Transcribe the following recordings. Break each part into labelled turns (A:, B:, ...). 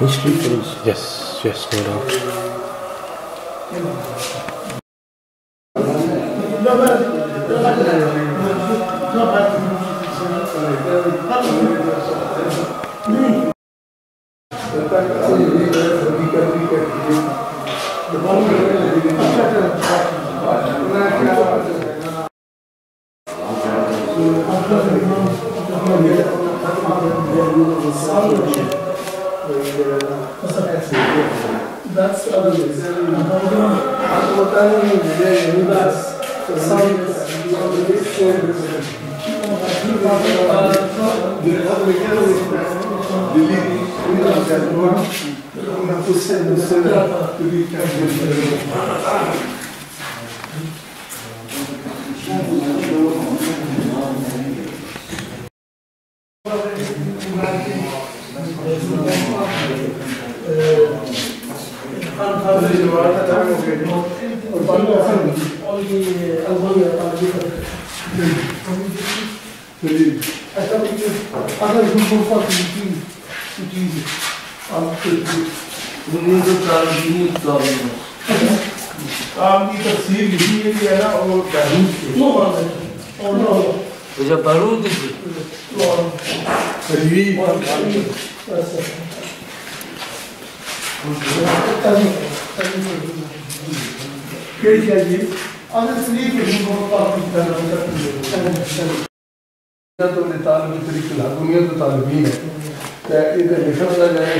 A: History, please. Yes, yes, no doubt.
B: That's other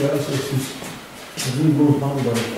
B: 1180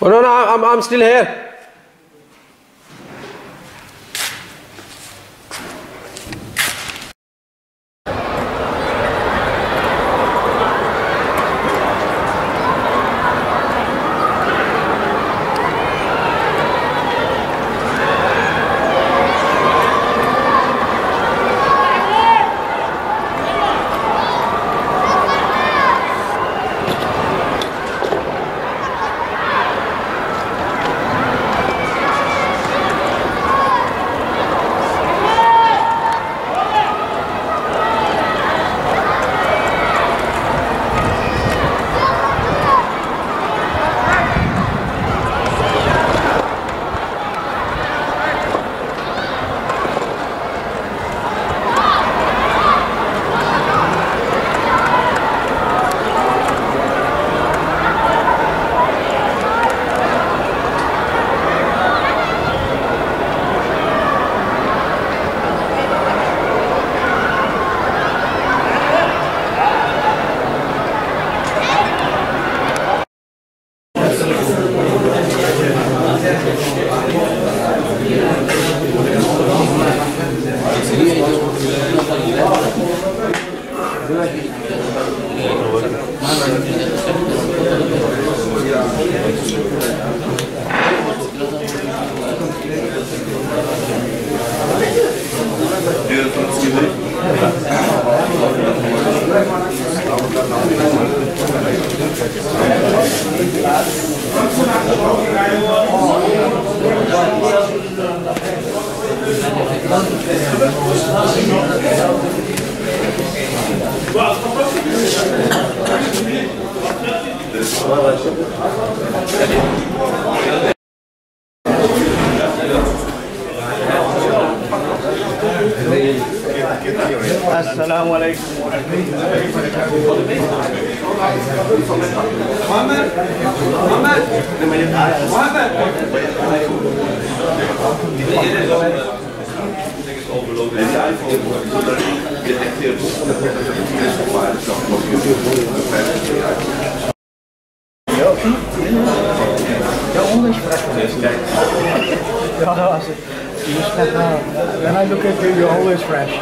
A: Oh no, I'm still here.
C: السلام علیکم When I look at you, you're always fresh.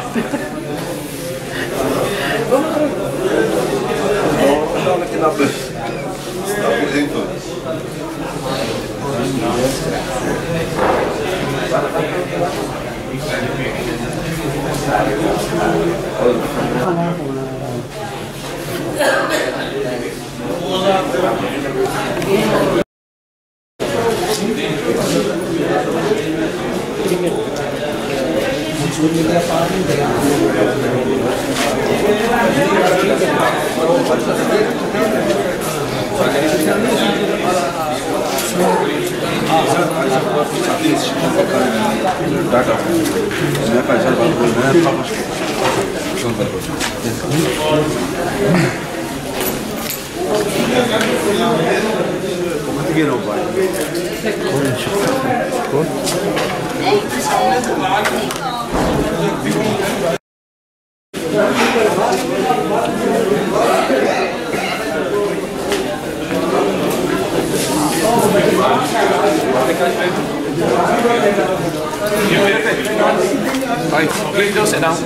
D: Please don't sit down.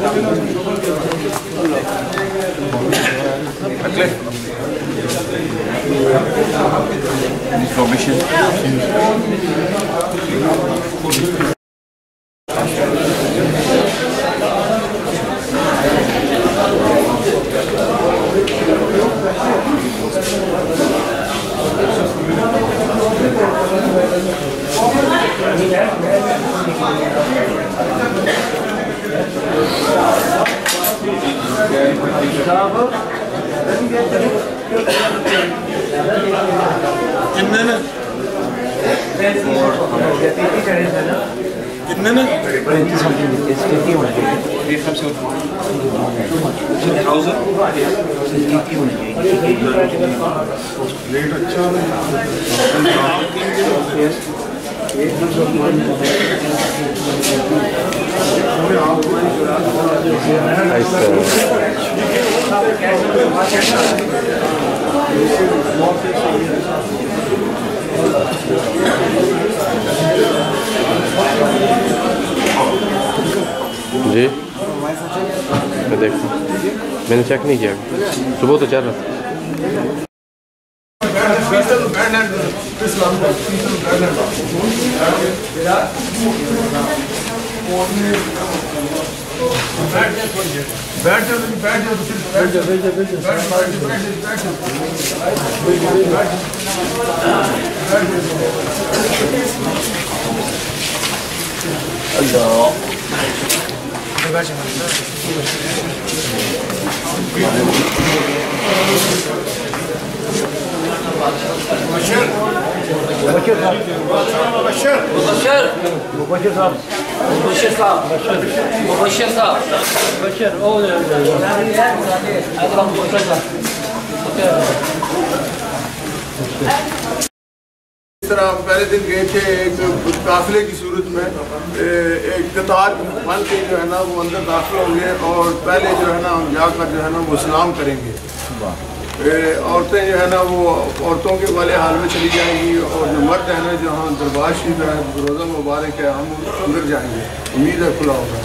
D: Permission.
A: جی میں دیکھتا ہوں، میں نے check نہیں کیا، صبح تو چل رہا تھا.
B: اس طرح پہلے دن گئے تھے ایک قافلے کی صورت میں، ایک قطار بن کے جو ہے نا وہ اندر داخل ہوں گے اور پہلے جو ہے نا ہم جا کر جو ہے نا وہ سلام کریں گے. عورتیں جو ہے نا وہ عورتوں کے والے حال میں چلی جائیں گی اور جو مرد ہے نا جہاں دربار شریف ہے روزہ مبارک ہے ہم اندر جائیں گے، امید ہے کھلا ہوگا.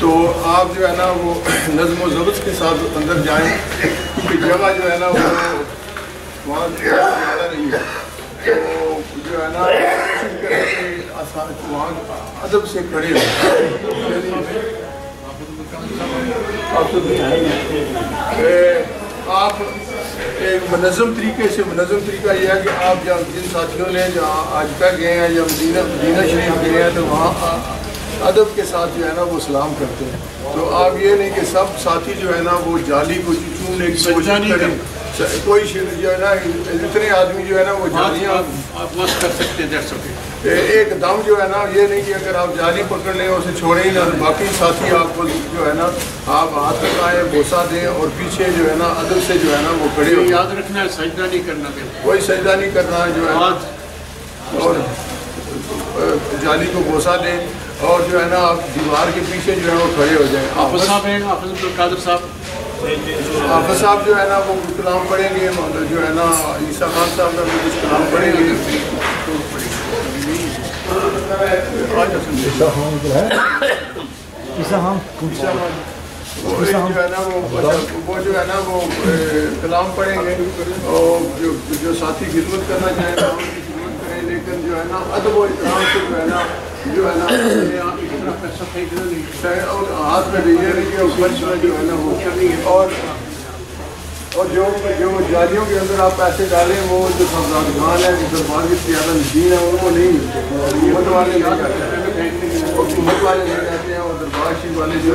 B: تو آپ جو ہے نا وہ نظم و ضبط کے ساتھ اندر جائیں، کیونکہ جگہ جو ہے نا وہ وہاں زیادہ نہیں ہے، تو جو ہے نا کوشش کریں کہ وہاں ادب سے کھڑے آپ ایک منظم طریقہ یہ ہے کہ آپ جن ساتھیوں نے جہاں آج تک گئے ہیں یا مدینہ شریف گئے ہیں تو وہاں ادب کے ساتھ جو ہے نا وہ سلام کرتے ہیں. تو آپ یہ نہیں کہ سب ساتھی جو ہے نا وہ جالی کو چوننے کی کوشش کریں، کوئی جو ہے نا اتنے آدمی جو ہے نا وہ جالیاں
D: آپ واسط کر سکتے ہیں.
B: ایک دم جو ہے نا یہ نہیں کہ اگر آپ جالی پکڑ لیں اسے چھوڑیں ہی نہ، باقی ساتھی آپ کو جو ہے نا آپ ہاتھ لگائیں، بوسہ دیں اور پیچھے جو ہے نا ادب سے جو ہے نا وہ کھڑے ہو.
D: یاد رکھنا ہے سجدہ نہیں کرنا،
B: کوئی سجدہ نہیں کرنا جو ہے نا، اور جالی کو بوسہ دیں اور جو ہے نا آپ دیوار کے پیچھے جو ہے وہ کھڑے ہو جائیں.
D: حافظ صاحب ہیں، حافظ عبدالقادر صاحب،
B: حافظ صاحب جو ہے نا وہ کلام پڑھیں گے، جو ہے نا عیسیٰ خان صاحب کا بھی کچھ کلام پڑھیں گے. وہ جو ہے نا وہ کلام پڑھیں گے اور جو ساتھی خدمت کرنا چاہیں گے ان کی خدمت کریں، لیکن جو ہے نا ادب و احترام سے جو ہے نا اور ہاتھ میں یہ نہیں کہ فرش میں جو ہے نا وہ اور جو جالیوں کے اندر آپ پیسے ڈالیں وہ جو سازگان ہے، جو دربار کے زیادہ نشین ہیں ان کو نہیں، حکومت والے نہیں جاتے ہیں، حکومت والے نہیں جاتے ہیں، اور دربار شریف والے جو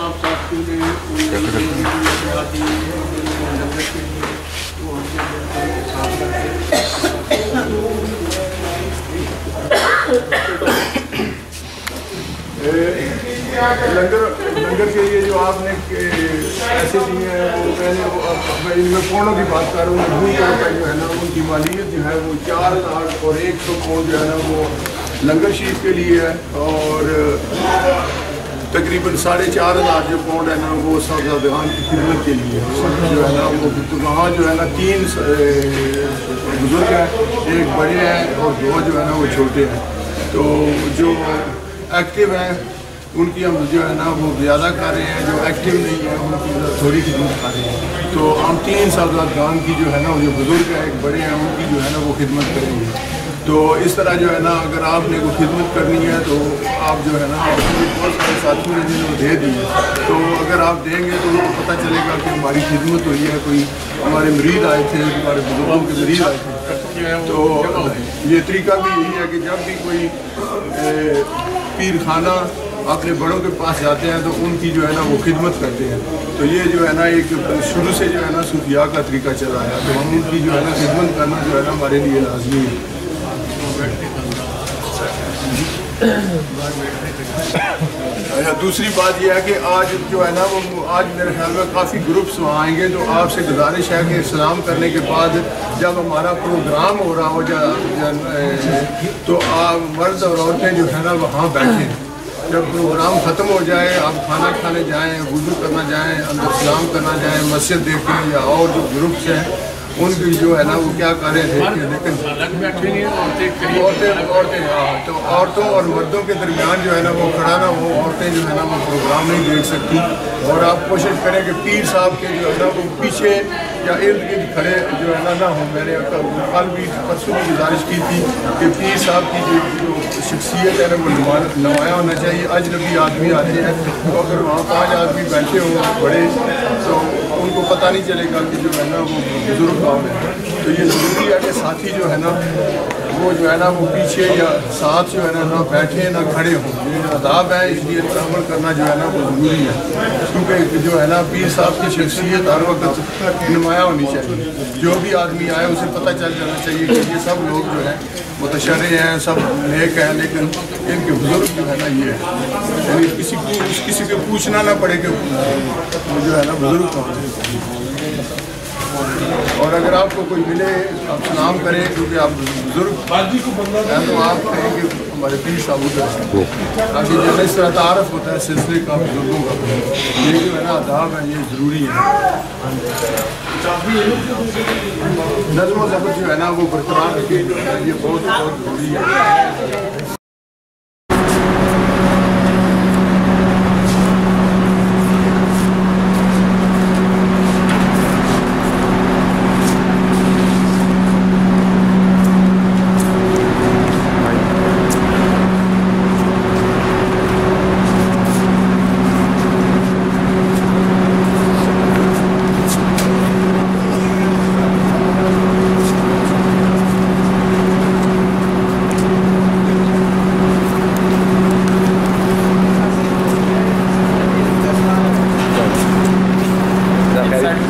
B: آپ ساتھیوں لنگر کے لیے جو آپ نے ایسے دیے ہیں وہ پہلے ان میں پونوں کی بات کر رہا ہوں، جو ہے نا ان کی مالیت جو ہے وہ 4,100 پونڈ جو ہے نا وہ لنگر شریف کے لیے ہے، اور تقریباً 4,500 جو پونڈ ہے نا وہ صاحبزادگان کی خدمت کے لیے جو ہے نا وہ. وہاں جو ہے نا 3 بزرگ ہیں، ایک بڑے ہیں اور 2 جو ہے نا وہ چھوٹے ہیں. تو جو ایکٹیو ہیں ان کی ہم جو ہے نا وہ زیادہ کر رہے ہیں، جو ایکٹیو نہیں ہیں ان کی تھوڑی خدمت کر رہے ہیں. تو ہم 3 صاحبزادگان کی جو ہے نا جو بزرگ ہیں، ایک بڑے ہیں، ان کی جو ہے نا وہ خدمت کریں گے. تو اس طرح جو ہے نا اگر آپ نے کوئی خدمت کرنی ہے تو آپ جو ہے نا بہت سارے ساتھیوں نے جنہوں دے دی ہے، تو اگر آپ دیں گے تو ان کو پتہ چلے گا کہ ہماری خدمت ہوئی ہے. کوئی ہمارے مریض آئے تھے، ہمارے بزرگوں کے مریض آئے تھے، تو یہ طریقہ بھی یہی ہے کہ جب بھی کوئی پیر خانہ اپنے بڑوں کے پاس جاتے ہیں تو ان کی جو ہے نا وہ خدمت کرتے ہیں. تو یہ جو ہے نا ایک شروع سے جو ہے نا صوفیاء کا طریقہ چلا ہے، تو ہم ان کی جو ہے نا خدمت کرنا جو ہے نا ہمارے لیے لازمی ہے. دوسری بات یہ ہے کہ آج جو ہے نا وہ آج میرے خیال میں کافی گروپس وہاں آئیں گے، تو آپ سے گزارش ہے کہ سلام کرنے کے بعد جب ہمارا پروگرام ہو رہا ہو تو آپ مرد اور عورتیں جو ہے نا وہاں بیٹھیں. جب پروگرام ختم ہو جائے آپ کھانا کھانے جائیں، وضو کرنا جائیں، اندر سلام کرنا جائیں، مسجد دیکھیں، یا اور جو گروپس ہیں ان کی جو ہے نا وہ کیا کریں دیکھیں. لیکن عورتیں تو عورتوں اور مردوں کے درمیان جو ہے نا وہ کھڑا نہ ہو، عورتیں جو ہے نا وہ پروگرام نہیں دیکھ سکتی. اور آپ کوشش کریں کہ پیر صاحب کے جو ہے نا وہ پیچھے یا ارد گرد کھڑے جو ہے نا نہ ہوں. میں نے کل بھی پرسوں بھی گزارش کی تھی کہ پیر صاحب کی جو شخصیت ہے نا وہ نمایاں ہونا چاہیے. اجنبی آدمی آتے ہیں تو اگر وہاں 5 آدمی بیٹھے ہوں بڑے تو ان کو پتہ نہیں چلے گا کہ جو ہے نا وہ بزرگ کون ہے. تو یہ ضروری ہے کہ ساتھی جو ہے نا وہ جو ہے نا وہ پیچھے یا ساتھ جو ہے نا نہ بیٹھے نہ کھڑے ہوں. یہ آداب ہے، اس لیے عمل کرنا جو ہے نا وہ ضروری ہے، کیونکہ جو ہے نا پیر صاحب کی شخصیت ہر وقت نمایاں ہونی چاہیے. جو بھی آدمی آئے اسے پتہ چل جانا چاہیے کہ یہ سب لوگ جو ہیں متشرع ہیں، سب نیک ہیں، لیکن ان کے بزرگ جو ہے نا یہ ہے، یعنی کسی کو پوچھنا نہ پڑے کہ جو ہے نا بزرگ کون ہے. اور اگر آپ کو کوئی ملے آپ سلام کریں، کیونکہ آپ بزرگ ہیں تو آپ کہیں کہ ہمارے پیر صاحب ادھر، تاکہ جب اس طرح تعارف ہوتا ہے سلسلے کا بزرگوں کا، یہ جو ہے نا آداب ہے یہ ضروری ہے. نظم و ضبط جو ہے نا وہ برقرار رکھے، یہ بہت ضروری ہے.